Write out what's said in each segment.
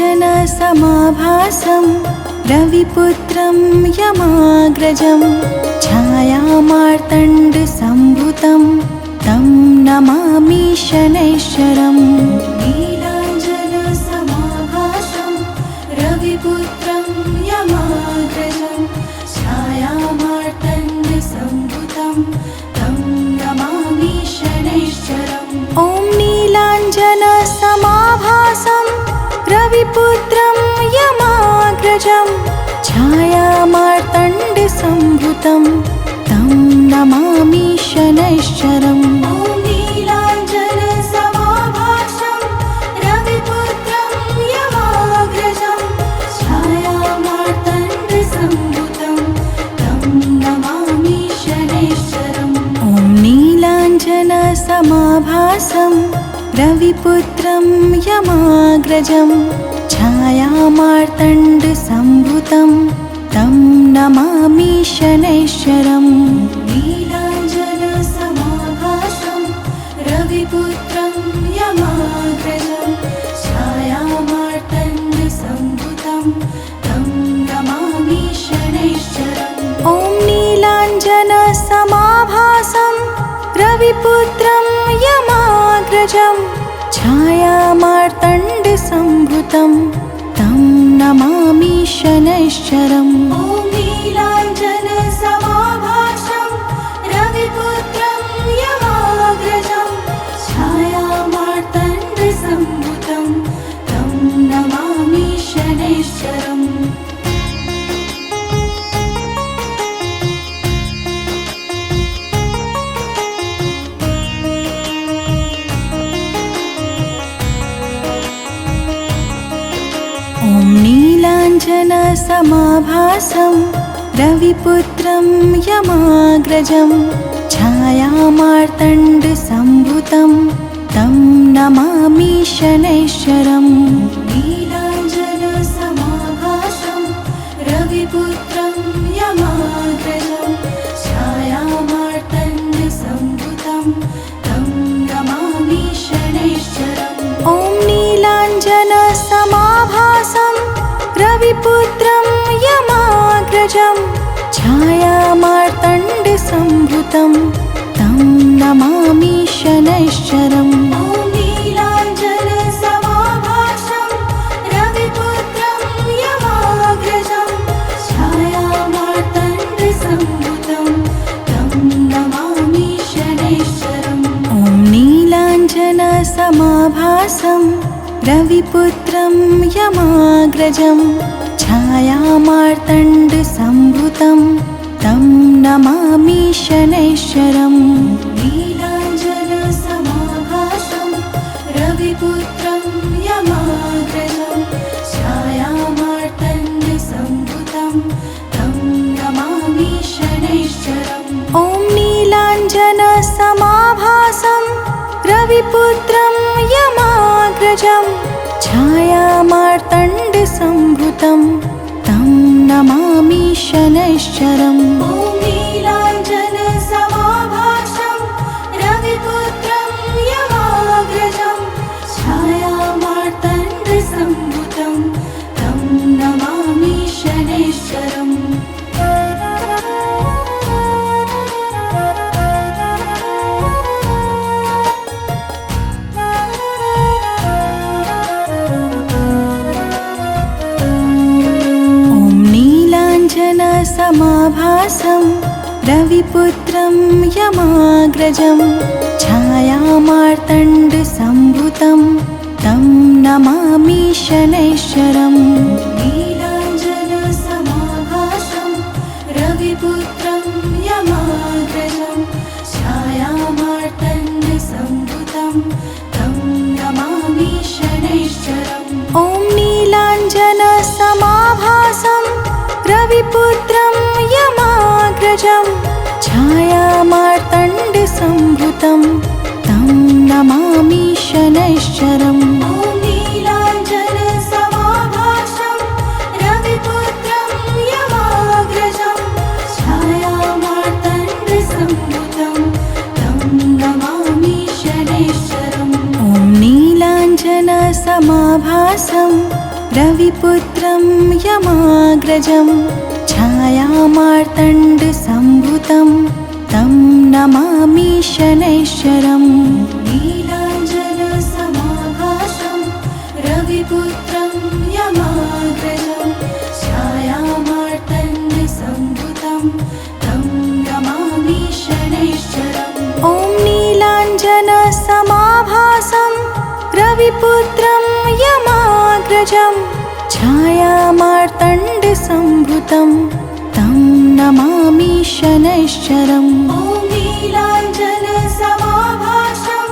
नीलाञ्जनसमाभासं रविपुत्रं यमाग्रजं छायामार्तण्डसम्भुतं तं नमामि शनैश्चरम्। नीलाञ्जनसमाभासं रविपुत्रं यमाग्रजं छायामार्तण्डसम्भुतं तं नमामि शनैश्चरम्। ॐ नीलाञ्जनसमाभासं रविपुत्रं यमाग्रजं छायामार्तण्डसम्भुतं तं नमामि शनैश्चरम्। ॐ नीलाञ्जनसमाभासं रविपुत्रं यमाग्रजं छायामार्तण्डसम्भुतं तं नमामि शनैश्चरम्। ॐ नीलाञ्जनसमाभासं रविपुत्रं यमाग्रजं छायामार्तण्डसम्भुतं तं नमामि शनैश्चरम्। नीलाञ्जनसमाभासं रविपुत्रं यमाग्रजं छायामार्तण्डसम्भुतं तं नमामि शनैश्चरम्। ॐ नीलाञ्जनसमाभासं रविपुत्रं यमाग्रजं छायामार्तण्डसम्भुतं तं नमामि शनैश्चरम्। ॐ नीलाञ्जनसमाभासं रविपुत्रं यमाग्रजं छायामार्तण्डसम्भुतं तं नमामि शनैश्चरम्। ॐ नीलाञ्जनसमाभासं रविपुत्रं यमाग्रजं छायामार्तण्डसम्भुतं तं नमामि शनैश्चरम्। नीलाञ्जनसमाभासं रविपुत्रं यमाग्रजं छायामार्तण्डसम्भुतं तं नमामि शनैश्चरम्। ॐ नीलाञ्जनसमाभासं रविपुत्रं यमाग्रजं छायामार्तण्डसम्भुतं तं नमामि शनैश्चरम्। ॐ नीलाञ्जनसमाभासं रविपुत्रं यमाग्रजं छायामार्तण्डसम्भुतं तं नमामि शनैश्चरम्। ॐ नीलाञ्जनसमाभासं रविपुत्रं यमाग्रजं छायामार्तण्डसम्भुतं तं नमामि शनैश्चरम्। नीलाञ्जनसमाभासं रविपुत्रं यमाग्रजं छायामार्तण्डसम्भुतं तं नमामि शनैश्चरम्। ॐ नीलाञ्जनसमाभासं रविपुत्रं यमाग्रजं छायामार्तण्डसम्भुतं तं नमामि शनैश्चरम्। ॐ नीलाञ्जनसमाभासं रविपुत्रं यमाग्रजं छायामार्तण्डसम्भुतं तं नमामि शनैश्चरम्। समाभासं रविपुत्रं यमाग्रजं छायामार्तण्डसम्भुतं तं नमामि शनैश्चरम्। नीलाञ्जनसमाभासं रविपुत्रं यमाग्रजं छायामार्तण्डसम्भुतं तं नमामि शनैश्चरम्। ॐ नीलाञ्जनसमाभासं रविपुत्रं यमाग्रजं छायामार्तण्डसम्भुतं तं नमामि शनैश्चरम्। ॐ नीलाञ्जनसमाभासं रविपुत्रं यमाग्रजं छायामार्तण्डसम्भुतं तं नमामि शनैश्चरम्। ॐ नीलाञ्जनसमाभासं रविपुत्रं यमाग्रजं छायामार्तण्डसम्भुतं तं नमामि शनैश्चरम्। नीलाञ्जनसमाभासं रविपुत्रं यमाग्रजं छायामार्तण्डसम्भुतं तं नमामि शनैश्चरम्। ॐ नीलाञ्जनसमाभासं रविपुत्रं यमाग्रजं छायामार्तण्डसम्भुतं तं नमामि शनैश्चरम्। ॐ नीलाञ्जनसमाभासं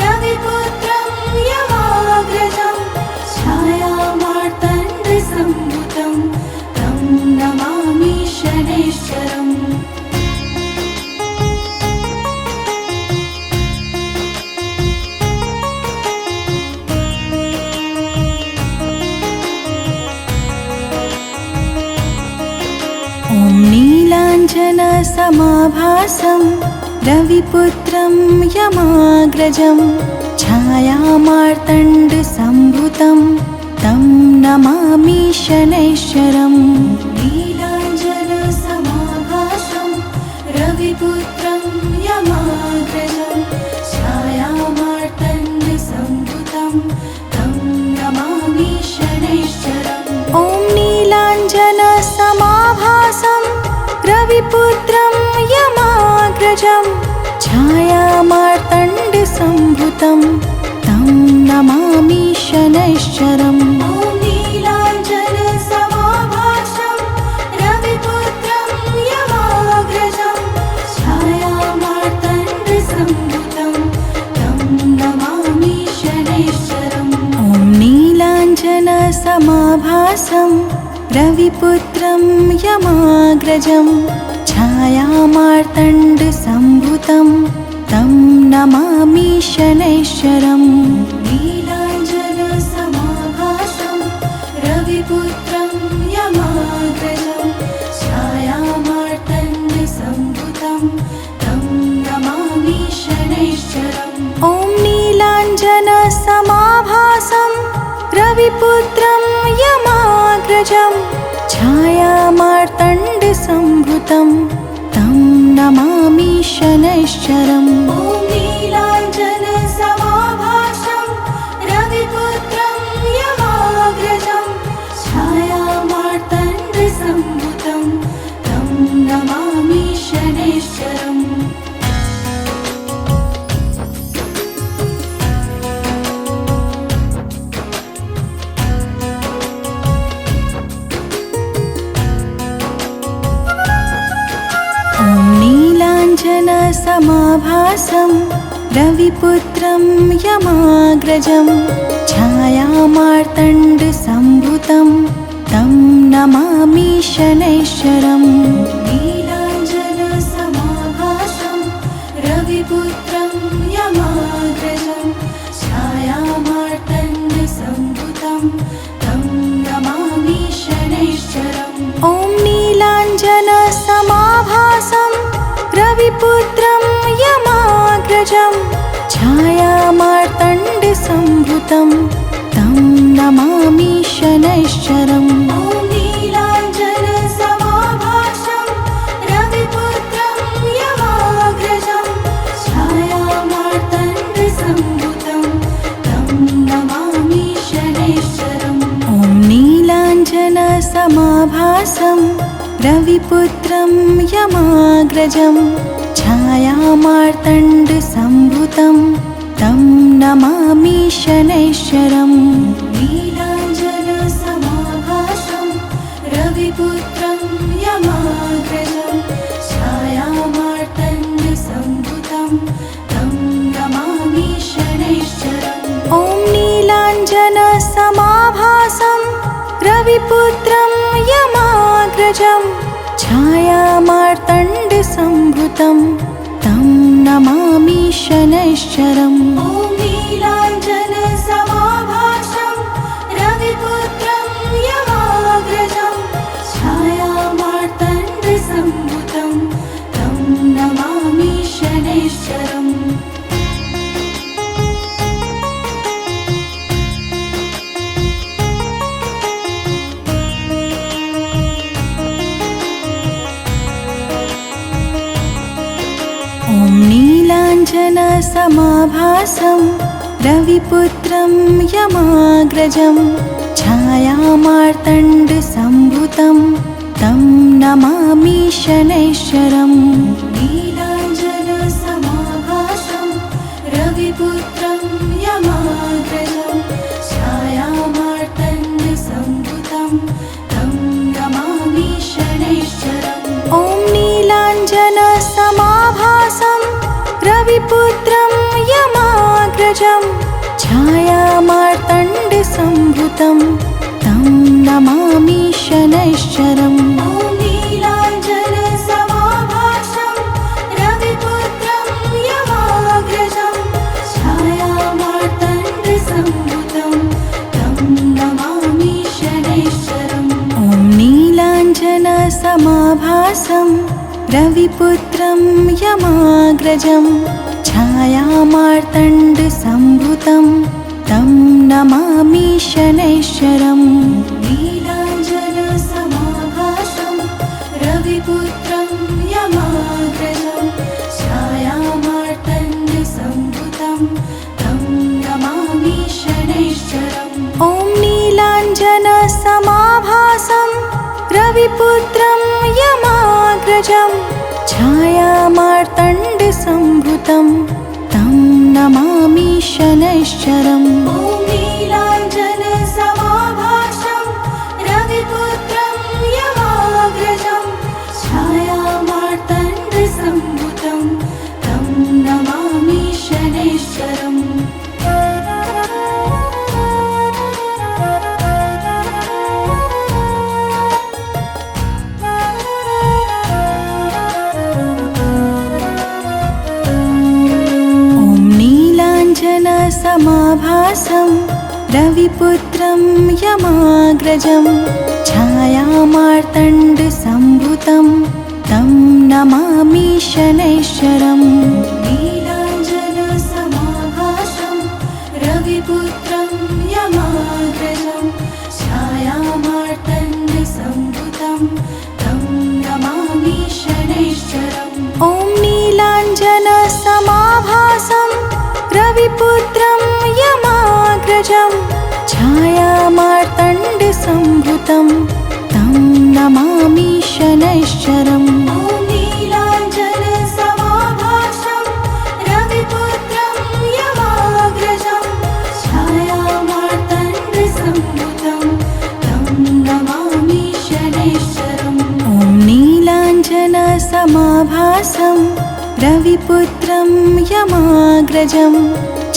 रविपुत्रं यमाग्रजं छायामार्तण्डसम्भुतं तं नमामि शनैश्चरम्। ॐ नीलाञ्जनसमाभासं रविपुत्रं यमाग्रजं छायामार्तण्डसम्भुतं तं नमामि शनैश्चरम्। नीलाञ्जनसमाभासं रविपुत्रं यमाग्रजं छायामार्तण्डसम्भुतं तं नमामि शनैश्चरम्। ॐ नीलाञ्जनसमाभासं रविपुत्रं यमाग्रजं छायामार्तण्डसम्भुतं तं नमामि शनैश्चरम्। ॐ नीलाञ्जनसमाभासं रविपुत्रं यमाग्रजं छायामार्तण्डसम्भुतं तं नमामि शनैश्चरम्। ॐ नीलाञ्जनसमाभासं रविपुत्रं यमाग्रजं छायामार्तण्डसम्भुतं तं नमामि शनैश्चरम्। नीलाञ्जनसमाभासं रविपुत्रं यमाग्रजं छायामार्तण्डसम्भुतं तं नमामि शनैश्चरम्। ॐ नीलाञ्जनसमाभासं रविपुत्रं यमाग्रजं छायामार्तण्डसम्भुतं तं नमामि शनैश्चरम्। ॐ नीलाञ्जनसमाभासं रविपुत्रं यमाग्रजं छायामार्तण्डसम्भुतं तं नमामि शनैश्चरम्। नीलाञ्जनसमाभासं रविपुत्रं यमाग्रजं छायामार्तण्डसम्भुतं तं नमामि शनैश्चरम्। नीलाञ्जनसमाभासं रविपुत्रं यमाग्रजं छायामार्तण्डसम्भुतं तं नमामि शनैश्चरम्। ॐ नीलाञ्जनसमाभासं रविपुत्रं यमाग्रजं छायामार्तण्डसम्भुतं तं नमामि शनैश्चरम्। ॐ नीलाञ्जनसमाभासं रविपुत्रं यमाग्रजं छायामार्तण्डसम्भुतं तं नमामि शनैश्चरम्। ॐ नीलाञ्जनसमाभासं रविपुत्रं यमाग्रजं छायामार्तण्डसम्भुतं तं नमामि शनैश्चरम्। नीलाञ्जनसमाभासं रविपुत्रं यमाग्रजं छायामार्तण्डसम्भुतं तं नमामि शनैश्चरम्। ॐ नीलाञ्जनसमाभासं रविपुत्रं यमाग्रजं छायामार्तण्डसम्भुतं तं नमामि शनैश्चरम्। ॐ नीलाञ्जनसमाभासं रविपुत्रं यमाग्रजं छायामार्तण्डसम्भुतं तं नमामि शनैश्चरम्। ॐ समाभासं रविपुत्रं यमाग्रजं छायामार्तण्डसम्भुतं तं नमामि शनैश्चरम्। नीलाञ्जनसमाभासं रविपुत्रं यमाग्रजं छायामार्तण्डसम्भुतं तं नमामि शनैश्चरम्। ॐ नीलाञ्जनसमाभासं रविपुत्रं यमाग्रजं छायामार्तण्डसम्भुतं तं नमामि शनैश्चरम्। ॐ नीलाञ्जनसमाभासं रविपुत्रं यमाग्रजं छायामार्तण्डसम्भुतं तं नमामि शनैश्चरम्। ॐ नीलाञ्जनसमाभासं रविपुत्रं यमाग्रजं छायामार्तण्डसम्भुतं तं नमामि शनैश्चरम्। नीलाञ्जनसमाभासं रविपुत्रं यमाग्रजं छायामार्तण्डसम्भुतं तं नमामि शनैश्चरम्। ॐ नीलाञ्जनसमाभासं रविपुत्रं यमाग्रजं छायामार्तण्डसम्भुतं तं नमामि शनैश्चरम्। ॐ नीलाञ्जनसमाभासं रविपुत्रं यमाग्रजं छायामार्तण्डसम्भुतं तं नमामि शनैश्चरम्। समाभासं रविपुत्रं यमाग्रजं छायामार्तण्डसम्भुतं तं नमामि शनैश्चरम्। नीलाञ्जनसमाभासं रविपुत्रं यमाग्रजं छायामार्तण्डसम्भुतं तं नमामि शनैश्चरम्। ॐ नीलाञ्जनसमाभासं रविपुत्रं यमाग्रजं छायामार्तण्डसम्भुतं तं नमामि शनैश्चरम्। ॐ नीलाञ्जनसमाभासं रविपुत्रं यमाग्रजं छायामार्तण्डसम्भुतं तं नमामि शनैश्चरम्। ॐ नीलाञ्जनसमाभासं रविपुत्रं यमाग्रजं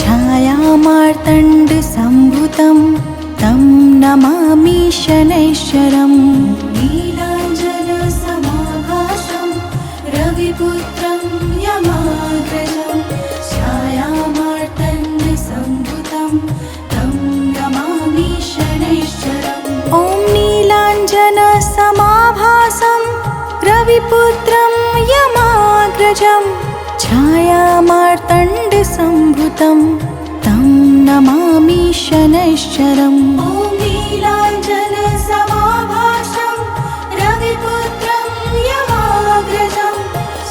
छायामार्तण्डसम्भुतं तं नमामि शनैश्चरम्। नीलाञ्जनसमाभासं रविपुत्रं यमाग्रजं छायामार्तण्डसम्भुतं तं नमामि शनैश्चरम्। ॐ नीलाञ्जनसमाभासं रविपुत्रं यमाग्रजं छायामार्तण्डसम्भुतं तं नमामि शनैश्चरम्। ॐ नीलाञ्जनसमाभासं रविपुत्रं यमाग्रजं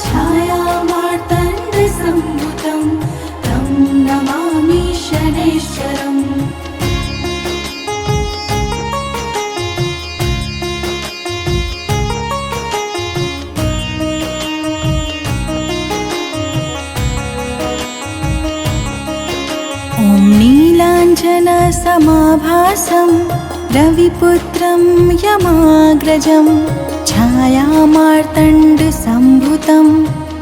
छायामार्तण्डसम्भुतं तं नमामि शनैश्चरम्। ॐ नीलाञ्जनसमाभासं रविपुत्रं यमाग्रजं छायामार्तण्डसम्भुतं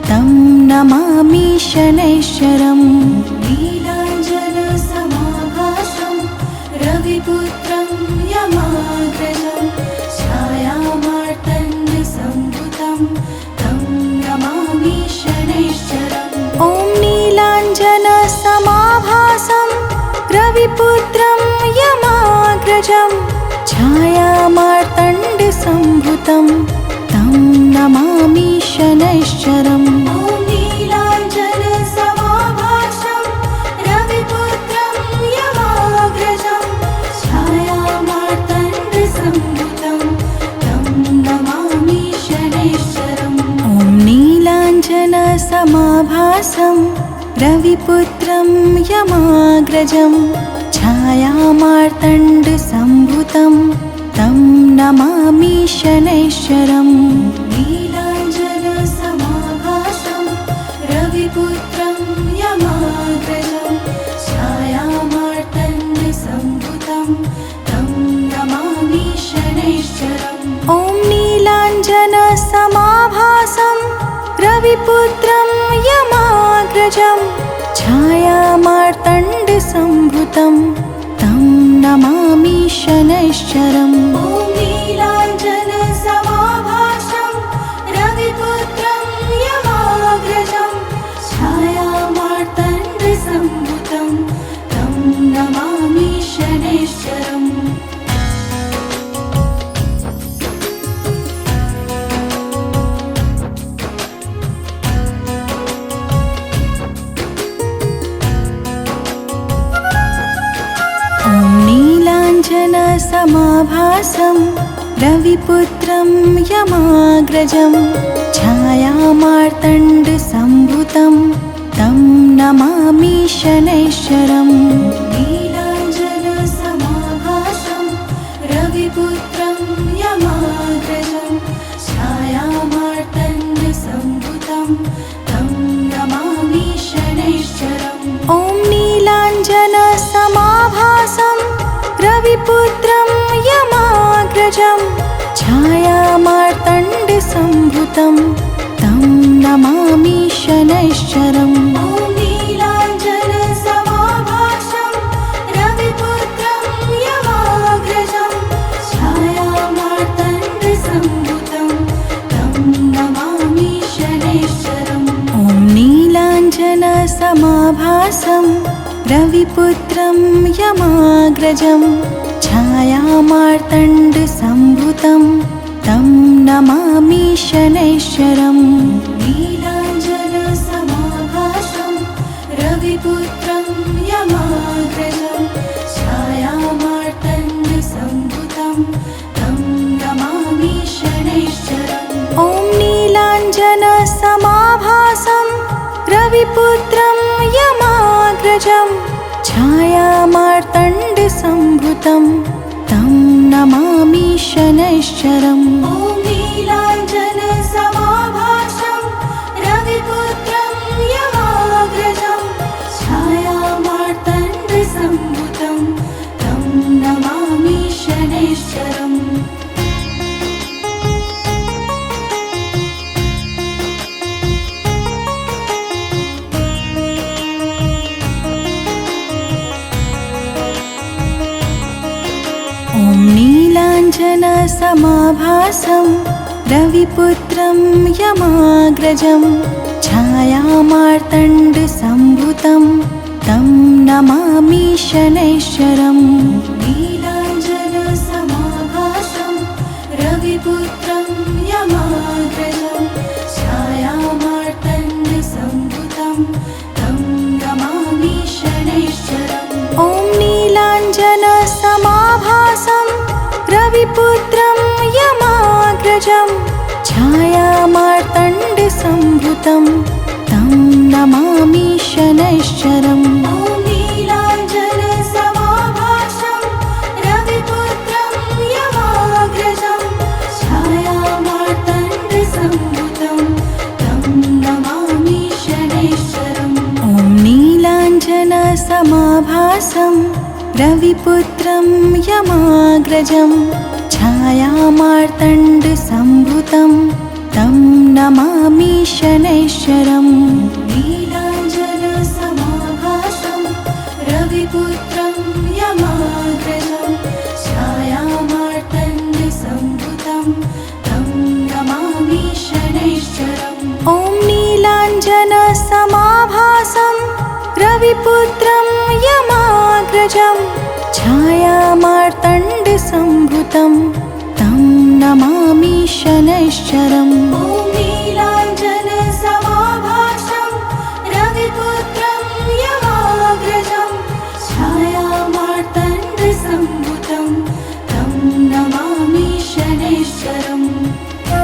तं नमामि शनैश्चरम्। नीलाञ्जनसमाभासं रविपुत्रं यमाग्रजं छायामार्तण्डसम्भुतं तं नमामि शनैश्चरम्। ॐ नीलाञ्जनसमाभासं रविपुत्रं यमाग्रजं छायामार्तण्डसम्भुतं तं नमामि शनैश्चरम्। ॐ नीलाञ्जनसमाभासं रविपुत्रं यमाग्रजं छायामार्तण्डसम्भुतं तं नमामि शनैश्चरम्। ॐ नीलाञ्जनसमाभासं रविपुत्रं यमाग्रजं छायामार्तण्डसम्भुतं तं नमामि शनैश्चरम् नीलाञ्जनसमाभासं रविपुत्रं यमाग्रजं छायामार्तण्डसम्भुतं तं नमामि शनैश्चरम् ॐ नीलाञ्जनसमाभासं रविपुत्रं यमाग्रजं छायामार्तण्डसम्भुतं तं नमामि शनैश्चरम् ॐ नीलाञ्जनसमाभासं रविपुत्रं यमाग्रजं छायामार्तण्डसम्भुतं तं नमामि शनैश्चरम् नीलाञ्जनसमाभासं रविपुत्रं यमाग्रजं छायामार्तण्डसम्भुतं तं नमामि शनैश्चरम् नीलाञ्जनसमाभासं रविपुत्रं यमाग्रजं छायामार्तण्डसम्भुतं तं नमामि शनैश्चरम् ॐ नीलाञ्जनसमाभासं रविपुत्रं यमाग्रजं छायामार्तण्डसम्भुतं तं नमामि शनैश्चरम् ॐ नीलाञ्जनसमाभासं रविपुत्रं यमाग्रजं छायामार्तण्डसम्भुतं तं नमामि शनैश्चरम् ॐ नीलाञ्जनसमाभासं रविपुत्रं यमाग्रजं छायामार्तण्डसम्भुतं तं नमामि शनैश्चरम् नीलाञ्जनसमाभासं रविपुत्रं यमाग्रजं छायामार्तण्डसम्भुतं तं नमामि शनैश्चरम् ॐ नीलाञ्जनसमाभासं रविपुत्रं यमाग्रजं छायामार्तण्डसम्भुतं तं नमामि शनैश्चरम् ॐ नीलाञ्जनसमाभासं रविपुत्रं यमाग्रजं छायामार्तण्डसम्भुतं तं नमामि शनैश्चरम् ॐ नीलाञ्जनसमाभासं रविपुत्रं यमाग्रजं छायामार्तण्डसम्भुतं तं नमामि शनैश्चरम् नीलाञ्जनसमाभासं रविपुत्रं यमाग्रजं छायामार्तण्डसम्भुतं तं नमामि शनैश्चरम् ॐ नीलाञ्जनसमाभासं रविपुत्रं यमाग्रजं छायामार्तण्डसम्भुतं तं नमामि शनैश्चरम् ॐ नीलाञ्जनसमाभासं रविपुत्रं यमाग्रजं छायामार्तण्डसम्भुतं तं नमामि शनैश्चरम् ॐ नीलाञ्जनसमाभासं रविपुत्रं यमाग्रजं छायामार्तण्डसम्भुतं तं नमामि शनैश्चरम् नीलाञ्जनसमाभासं रविपुत्रं यमाग्रजं छायामार्तण्डसम्भुतं तं नमामि शनैश्चरम् ॐ नीलाञ्जनसमाभासं रविपुत्रं यमाग्रजं छायामार्तण्डसम्भुतं तं नमामि शनैश्चरम् ॐ नीलाञ्जनसमाभासं रविपुत्रं यमाग्रजं छायामार्तण्डसम्भुतं तं नमामि शनैश्चरम् ॐ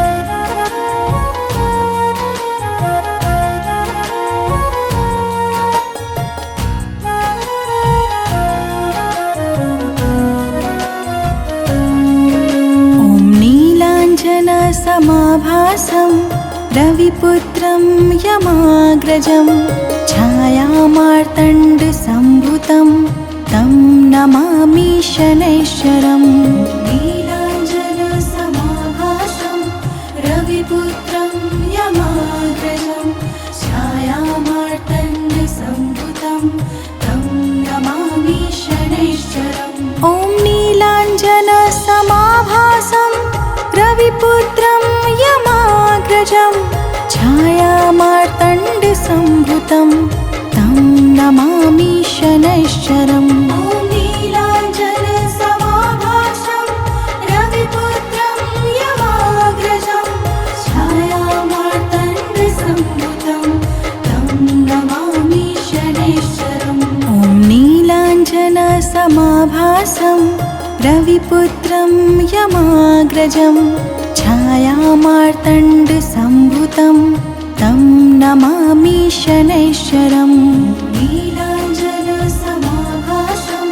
समाभासं रविपुत्रं यमाग्रजं छायामार्तण्डसम्भुतं तं नमामि शनैश्चरम्। नीलाञ्जनसमाभासं रविपुत्रं यमाग्रजं छायामार्तण्डसम्भुतं तं नमामि शनैश्चरम्। ॐ नीलाञ्जनसमाभासं रविपुत्रं यमाग्रजं छायामार्तण्डसम्भुतं तं नमामि शनैश्चरम्। ॐ नीलाञ्जनसमाभासं रविपुत्रं यमाग्रजं छायामार्तण्डसम्भुतं तं नमामि शनैश्चरम्। ॐ नीलाञ्जनसमाभासं रविपुत्रं यमाग्रजं छायामार्तण्डसम्भुतं तं नमामि शनैश्चरम्। नीलाञ्जनसमाभासं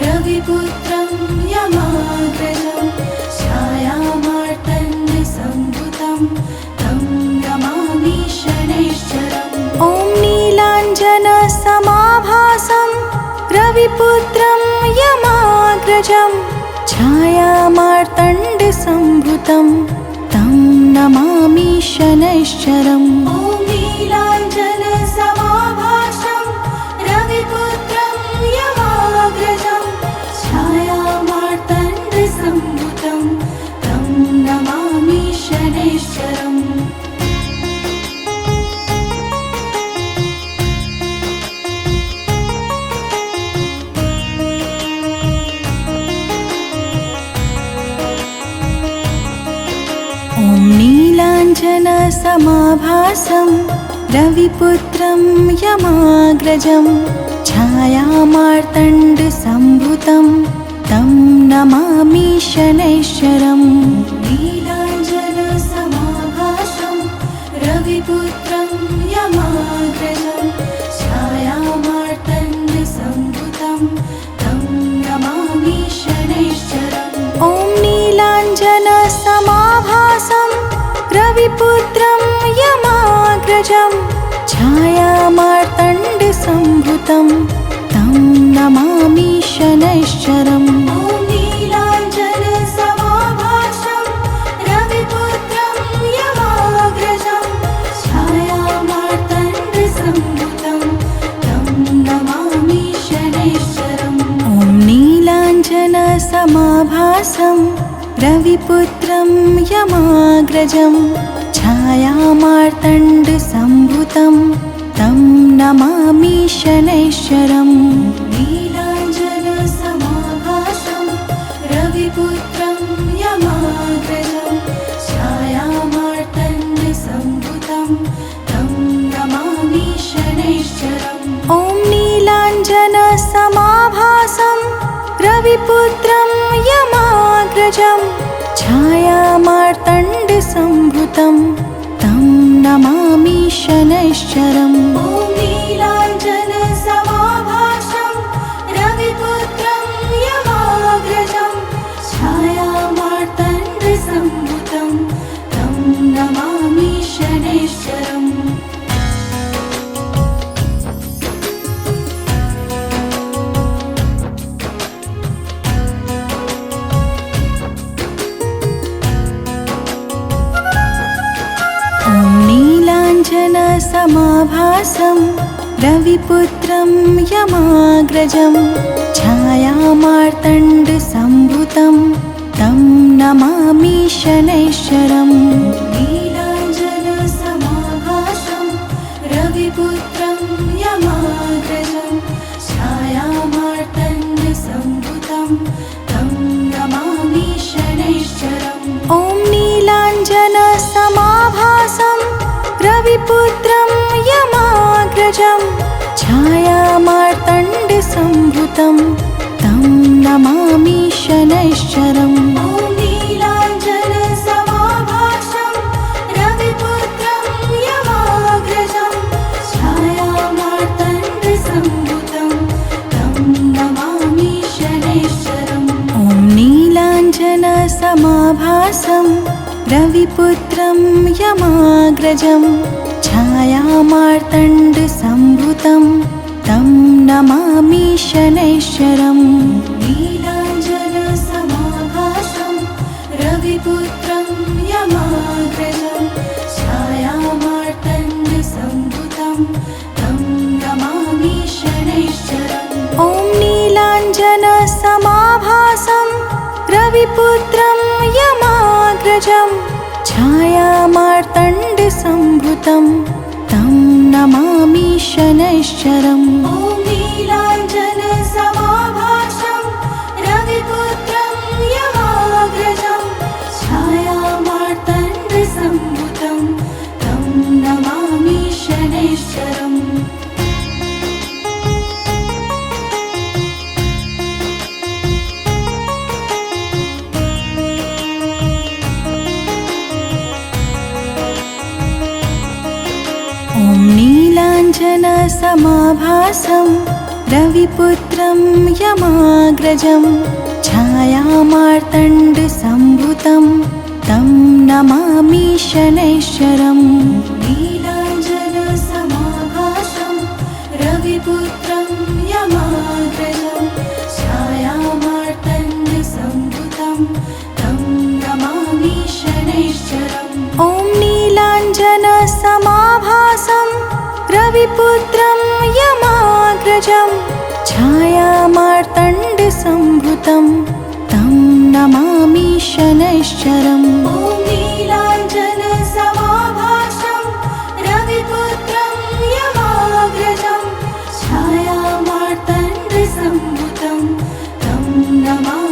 रविपुत्रं यमाग्रजं छायामार्तण्डसम्भुतं तं नमामि शनैश्चरम्। ॐ नीलाञ्जनसमाभासं रविपुत्रं यमाग्रजं छायामार्तण्डसम्भुतं तं नमामि शनैश्चरम्। ॐ नीलाञ्जनसमाभासं रविपुत्रं यमाग्रजं छायामार्तण्डसम्भुतं तं नमामि शनैश्चरम्। ॐ नीलाञ्जनसमाभासं रविपुत्रं यमाग्रजं छायामार्तण्डसम्भुतं तं नमामि शनैश्चरम्। नीलाञ्जनसमाभासं रविपुत्रं यमाग्रजं छायामार्तण्डसम्भुतं तं नमामि शनैश्चरम्। ॐ नीलाञ्जनसमाभासं रविपुत्रं यमाग्रजं छायामार्तण्डसम्भुतं तं नमामि शनैश्चरम्। ॐ नीलाञ्जनसमाभासं रविपुत्रं यमाग्रजं छायामार्तण्डसम्भुतं तं नमामि शनैश्चरम्। ॐ नीलाञ्जनसमाभासं रविपुत्रं यमाग्रजं छायामार्तण्डसम्भुतं तं नमामि शनैश्चरम्। नीलाञ्जनसमाभासं रविपुत्रं यमाग्रजं छायामार्तण्डसम्भुतं तं नमामि शनैश्चरम्। ॐ नीलाञ्जनसमाभासं रविपुत्रं यमाग्रजं छायामार्तण्डसम्भुतं तं नमामि शनैश्चरम्। ॐ नीलाञ्जनसमाभासं रविपुत्रं यमाग्रजं छायामार्तण्डसम्भुतं तं नमामि शनैश्चरम्। नीलाञ्जनसमाभासं रविपुत्रं यमाग्रजं छायामार्तण्डसम्भुतं तं नमामि शनैश्चरम्। नीलाञ्जनसमाभासं रविपुत्रं यमाग्रजं छायामार्तण्डसम्भुतं तं नमामि शनैश्चरम्। ॐ नीलाञ्जनसमाभासं रविपुत्रं यमाग्रजं छायामार्तण्डसम्भुतं तं नमामि शनैश्चरम्। ॐ नीलाञ्जनसमाभासं रविपुत्रं यमाग्रजं छायामार्तण्डसम्भुतं तं नमामि शनैश्चरम्। ॐ नीलाञ्जनसमाभासं रविपुत्रं यमाग्रजं छायामार्तण्डसम्भुतं तं नमामि शनैश्चरम् नीलाञ्जनसमाभासं रविपुत्रं यमाग्रजं छायामार्तण्डसम्भुतं तं नमामि शनैश्चरम् ॐ नीलाञ्जनसमाभासं रविपुत्रं यमाग्रजं छायामार्तण्डसम्भुतं तं नमामि शनैश्चरम् ॐ नीलाञ्जनसमाभासं रविपुत्रं यमाग्रजं छायामार्तण्डसम्भुतं तं नमामि शनैश्चरम् ॐ नीलाञ्जनसमाभासं रविपुत्रं यमाग्रजं छायामार्तण्डसम्भुतं तं नमामि शनैश्चरम् नीलाञ्जनसमाभासं रविपुत्रं यमाग्रजं छायामार्तण्डसम्भुतं तं नमामि शनैश्चरम् ॐ नीलाञ्जनसमाभासं रविपुत्रं यमाग्रजं छायामार्तण्डसम्भुतं तं नमामि शनैश्चरम् ॐ नीलाञ्जनसमाभासं रविपुत्रं यमाग्रजं छायामार्तण्डसम्भुतं तं नमामि